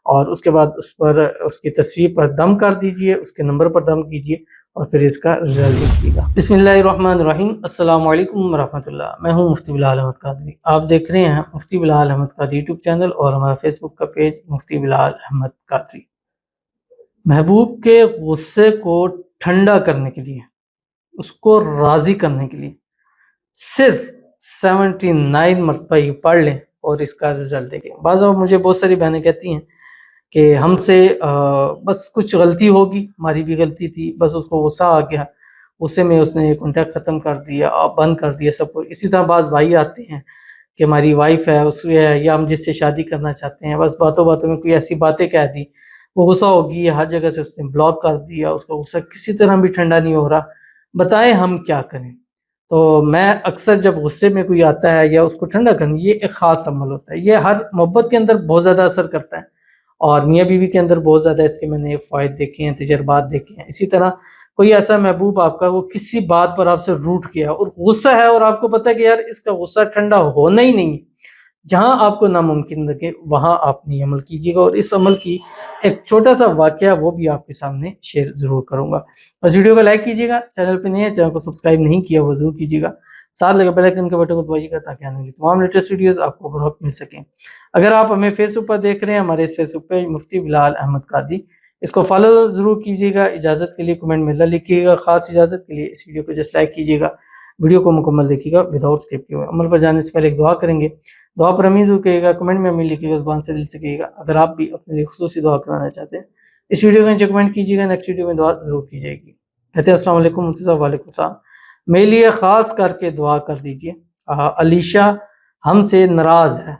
اور اس کے بعد اس پر اس کی تصویر پر دم کر دیجئے، اس کے نمبر پر دم کیجئے اور پھر اس کا رزلٹ دیکھیے گا۔ بسم اللہ الرحمن الرحیم۔ السلام علیکم ورحمۃ اللہ۔ میں ہوں مفتی بلال احمد قادری، آپ دیکھ رہے ہیں مفتی بلال احمد قادری یوٹیوب چینل اور ہمارا فیس بک کا پیج مفتی بلال احمد قادری۔ محبوب کے غصے کو ٹھنڈا کرنے کے لیے، اس کو راضی کرنے کے لیے صرف 79 مرتبہ یہ پڑھ لیں اور اس کا رزلٹ دیکھیں۔ بعض اوقات مجھے بہت ساری بہنیں کہتی ہیں کہ ہم سے بس کچھ غلطی ہوگی، ہماری بھی غلطی تھی، بس اس کو غصہ آ گیا، غصے میں اس نے کانٹیکٹ ختم کر دیا، بند کر دیا سب کچھ۔ اسی طرح بعض بھائی آتے ہیں کہ ہماری وائف ہے، اس ہے یا ہم جس سے شادی کرنا چاہتے ہیں، بس باتوں باتوں میں کوئی ایسی باتیں کہہ دی، وہ غصہ ہوگی، ہر جگہ سے اس نے بلاک کر دیا، اس کا غصہ کسی طرح بھی ٹھنڈا نہیں ہو رہا، بتائیں ہم کیا کریں؟ تو میں اکثر جب غصے میں کوئی آتا ہے یا اس کو ٹھنڈا کرنا، یہ ایک خاص عمل ہوتا ہے، یہ ہر محبت کے اندر بہت زیادہ اثر کرتا ہے اور میاں بیوی کے اندر بہت زیادہ اس کے میں نے فوائد دیکھے ہیں، تجربات دیکھے ہیں۔ اسی طرح کوئی ایسا محبوب آپ کا وہ کسی بات پر آپ سے روٹھ گیا اور غصہ ہے اور آپ کو پتہ ہے کہ یار اس کا غصہ ٹھنڈا ہونا ہی نہیں ہے، جہاں آپ کو ناممکن لگے وہاں آپ نے عمل کیجیے گا، اور اس عمل کی ایک چھوٹا سا واقعہ وہ بھی آپ کے سامنے شیئر ضرور کروں گا۔ بس ویڈیو کو لائک کیجیے گا، چینل پہ نہیں ہے چینل کو سبسکرائب نہیں کیا وہ ضرور کیجیے گا، ساتھ لگے بیل آئیکن کے بٹن کو دبائیے گا تاکہ آنے والی تمام لیٹسٹ ویڈیوز آپ کو بر وقت مل سکیں۔ اگر آپ ہمیں فیس بک پر دیکھ رہے ہیں، ہمارے اس فیس بک پیج مفتی بلال احمد قادری، اس کو فالو ضرور کیجیے گا۔ اجازت کے لیے کمنٹ میں اللہ لکھیے گا، خاص اجازت کے لیے اس ویڈیو کو جسٹ لائک کیجیے گا، ویڈیو کو مکمل دیکھیے گا وداؤٹ اسکپ کیے ہوئے۔ عمل پر جانے سے پہلے ایک دعا کریں گے، دعا پر امین ضرور کہیے گا، کمنٹ میں امین لکھیے گا، زبان سے دل سے کہیے گا۔ اگر آپ بھی اپنے لیے خصوصی دعا کرانا چاہتے ہیں اس ویڈیو کو نیچے کمنٹ کیجیے گا، نیکسٹ ویڈیو میں دعا ضرور کی جائے گی۔ کہتے ہیں السلام علیکم مفتی صاحب۔ وعلیکم السلام۔ میرے لیے خاص کر کے دعا کر دیجیے، علیشہ ہم سے ناراض ہے،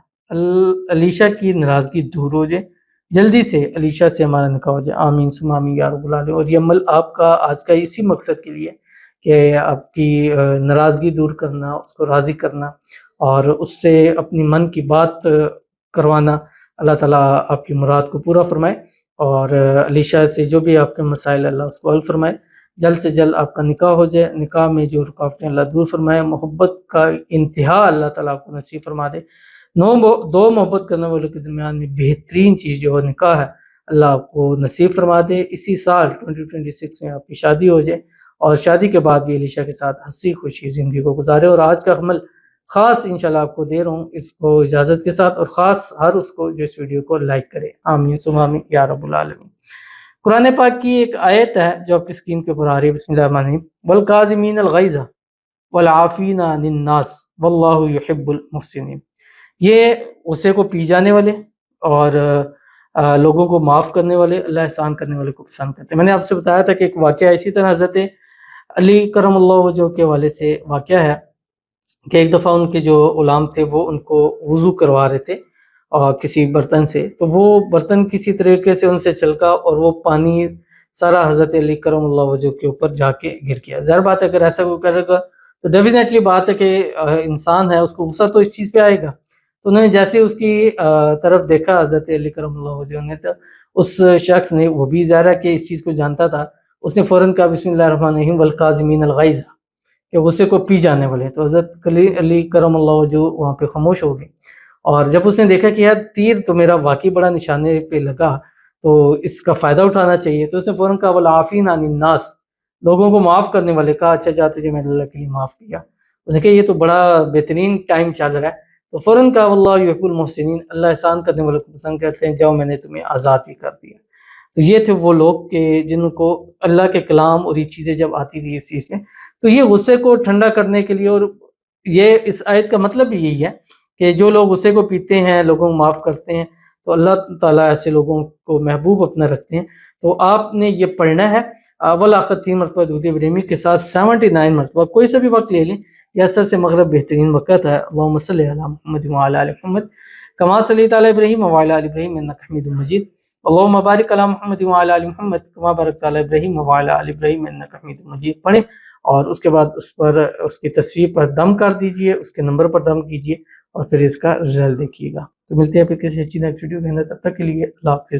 علیشہ کی ناراضگی دور ہو جائے، جلدی سے علیشہ سے ہمارا نکاح ہو جائے، آمین ثم آمین یا رب العالمین۔ اور یہ عمل آپ کا آج کا اسی مقصد کے لیے کہ آپ کی ناراضگی دور کرنا، اس کو راضی کرنا اور اس سے اپنی من کی بات کروانا۔ اللہ تعالیٰ آپ کی مراد کو پورا فرمائے اور علیشہ سے جو بھی آپ کے مسائل اللہ اس کو حل فرمائے، جلد سے جلد آپ کا نکاح ہو جائے، نکاح میں جو رکاوٹیں اللہ دور فرمائے، محبت کا انتہا اللہ تعالیٰ آپ کو نصیب فرما دے۔ دو محبت کرنے والوں کے درمیان میں بہترین چیز جو ہے نکاح ہے، اللہ آپ کو نصیب فرما دے۔ اسی سال 2026 میں آپ کی شادی ہو جائے اور شادی کے بعد بھی علیشہ کے ساتھ ہنسی خوشی زندگی کو گزارے۔ اور آج کا عمل خاص انشاءاللہ آپ کو دے رہا ہوں، اس کو اجازت کے ساتھ، اور خاص ہر اس کو جو اس ویڈیو کو لائک کرے، آمین ثم آمین یا رب العالمین۔ قرآن پاک کی ایک آیت ہے جو آپ کی اسکرین کے اوپر آ رہی ہے، بسم اللہ الرحمن الرحیم، والکاظمین الغیظ والعافین عن الناس واللہ یحب المحسنین۔ یہ غصے کو پی جانے والے اور لوگوں کو معاف کرنے والے، اللہ احسان کرنے والے کو پسند کرتے ہیں۔ میں نے آپ سے بتایا تھا کہ ایک واقعہ اسی طرح حضرت علی کرم اللہ وجہہ کے والے سے واقعہ ہے کہ ایک دفعہ ان کے جو غلام تھے وہ ان کو وضو کروا رہے تھے اور کسی برتن سے، تو وہ برتن کسی طریقے سے ان سے چھلکا اور وہ پانی سارا حضرت علی کرم اللہ وجہہ کے اوپر جا کے گر گیا۔ ظاہر بات ہے اگر ایسا کوئی کرے گا تو ڈیفینیٹلی بات ہے کہ انسان ہے، اس کو غصہ تو اس چیز پہ آئے گا۔ تو انہوں نے جیسے اس کی طرف دیکھا حضرت علی کرم اللہ وجہہ نے، تو اس شخص نے، وہ بھی ظاہر ہے کہ اس چیز کو جانتا تھا، اس نے فوراً کہا بسم اللہ الرحمن الرحیم والکاظمین الغیظ، کہ غصے کو پی جانے والے۔ تو حضرت علی کرم اللہ وجہہ وہاں پہ خاموش ہو گئے، اور جب اس نے دیکھا کہ یار تیر تو میرا واقعی بڑا نشانے پہ لگا تو اس کا فائدہ اٹھانا چاہیے، تو اس نے فوراً کہا والعافین عن الناس، لوگوں کو معاف کرنے والے، کہا اچھا جا تجھے میں نے اللہ کے لیے معاف کیا۔ اس نے کہا یہ تو بڑا بہترین ٹائم چل رہا ہے، تو فوراً کہا واللہ یحب المحسنین، اللہ احسان کرنے والوں کو پسند کرتے ہیں، جاؤ میں نے تمہیں آزاد بھی کر دیا۔ تو یہ تھے وہ لوگ کہ جن کو اللہ کے کلام اور یہ چیزیں جب آتی تھی اس چیز میں، تو یہ غصے کو ٹھنڈا کرنے کے لیے، اور یہ اس آیت کا مطلب بھی یہی ہے کہ جو لوگ غصے کو پیتے ہیں، لوگوں کو معاف کرتے ہیں، تو اللہ تعالیٰ ایسے لوگوں کو محبوب اپنا رکھتے ہیں۔ تو آپ نے یہ پڑھنا ہے اول آخر 3 مرتبہ درود ابراہیمی کے ساتھ 79 مرتبہ، کوئی سا بھی وقت لے لیں، یہ اثر سے مغرب بہترین وقت ہے۔ اللہم صلی علی محمد وعلی آل محمد کما صلیت علی ابراہیم وعلی آل ابراہیم انک حمید مجید، اللہم بارک علی محمد وعلی آل محمد کما بارکت علی ابراہیم وعلی آل ابراہیم انک حمید مجید پڑھیں، اور اس کے بعد اس پر اس کی تصویر پر دم کر دیجئے، اس کے نمبر پر دم کیجئے اور پھر اس کا رزلٹ دیکھیے گا۔ تو ملتے ہیں پھر کسی اچھی نیکسٹ ویڈیو کے اندر، تب تک کے لیے اللہ حافظ۔